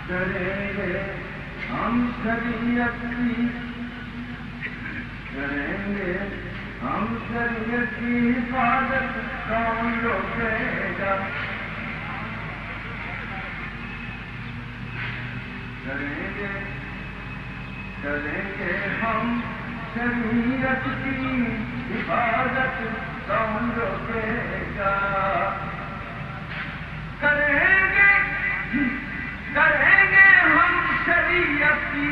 کریں گے ہم شریعت کی، کریں گے ہم شریعت کی حفاظت، کون روکے گا؟ کریں گے ہم شریعت کی حفاظت، کون روکے گا؟ کریں گے ہم شریعت کی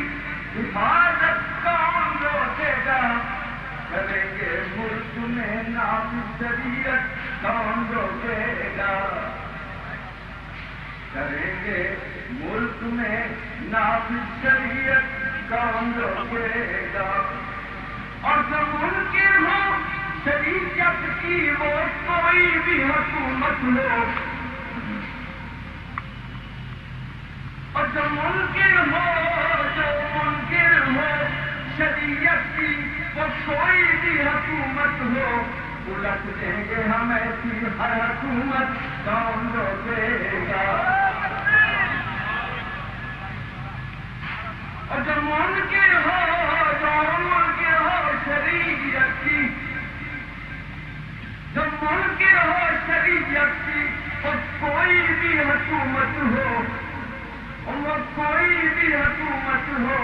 حفاظت، کون روکے گا؟ کریں گے ملک میں نافذ شریعت، کون روکے گا؟ کریں گے ملک میں نافذ شریعت، کون روکے گا؟ اور جو منکر ہو شریعت کی وہ کوئی بھی حکومت ہو، اور جو منکر ہو شریعت کی وہ کوئی بھی حکومت ہو، الٹ دیں گے ہم ایسی ہر حکومت، کون روکے گا؟ اور جو منکر ہو شریعت کی، جو منکر ہو شریعت کی وہ کوئی بھی حکومت ہو، وہ کوئی بھی حکومت ہو،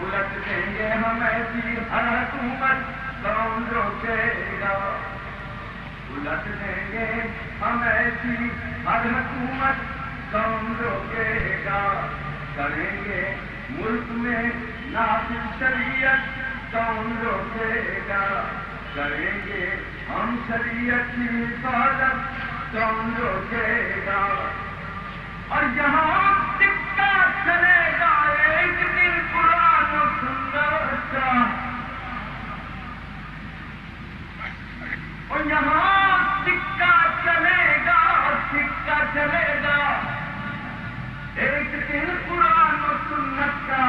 الٹ دیں گے ہم ایسی ہر حکومت، کون روکے گا؟ الٹ دیں گے ہم ایسی ہر حکومت، کون روکے گا؟ کریں گے ملک میں نافذ شریعت، کون روکے گا؟ کریں گے ہم شریعت کی حفاظت، کون روکے گا؟ اور یہاں سکہ چلے گا ایک دن قرآن و سنت کا، اور یہاں سکہ چلے گا ایک دن قرآن و سنت کا،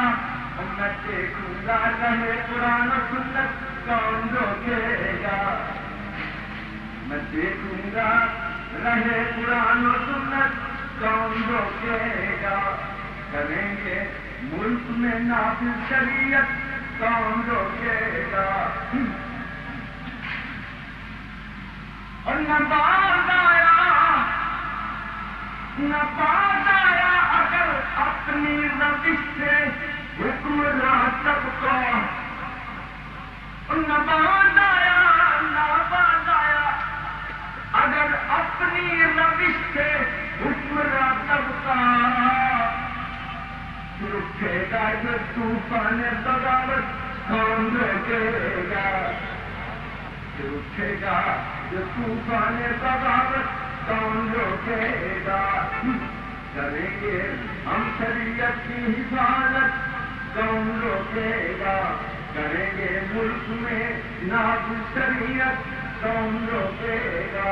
اور میں دیکھوں گا رہے قرآن و سنت، کون روکے گا؟ میں دیکھوں گا رہے قرآن و سنت، کون روکے گا؟ کریں گے ملک میں نافذ شریعت، کون روکے گا؟ اور نہ باز آیا اگر اپنی روش سے حکمراں طبقہ، اور نہ باز آیا اگر اپنی روش سے حکمراں طبقہ، رکے گا یہ طوفان بغاوت، کون روکے گا؟ رکے گا یہ طوفان بغاوت، کون روکے گا؟ کریں گے ہم شریعت کی حفاظت، کون روکے گا؟ کریں گے ملک میں نافذ شریعت، کون روکے گا؟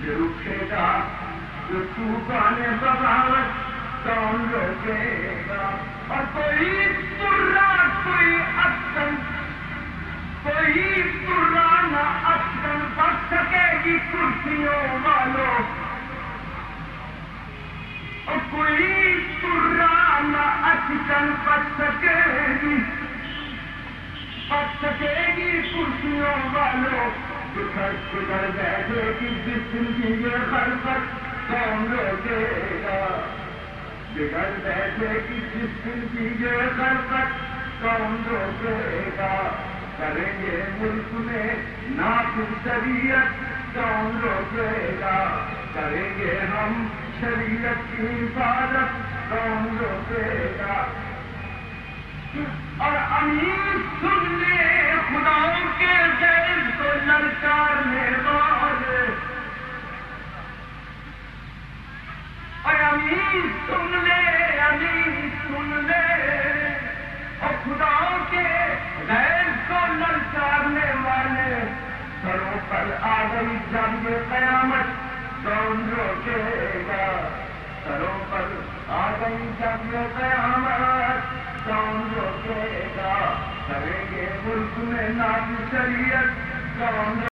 رکے گا جو طوفان بغاوت، کون روکے گا؟ اور کوئی ترا نہ اسکن بچ سکے گی کرسیوں والوں، اور کوئی ترا نہ اسکن بچ سکے گی کرسیوں والوں، بگڑ بیٹھے کہ جسم کی یہ خلقت، کون روکے گا؟ بگڑ بیٹھے کہ جسم کی یہ خلقت، کون روکے گا؟ کریں گے ملک میں نافذ شریعت، کون روکے گا؟ کریں گے ہم شریعت کی حفاظت، کون روکے گا؟ اور امیر سن لے خداؤں کے زیر کو للکارنے والے، اور امیر سن لے اور خداؤں کے غیر کو للکارنے والے، سروں پر کل آ گئی جب یہ قیامت کون روکے گا؟ سروں پر آ گئی جب یہ قیامت کون روکے گا؟ کریں گے ملک میں نافذ شریعت کون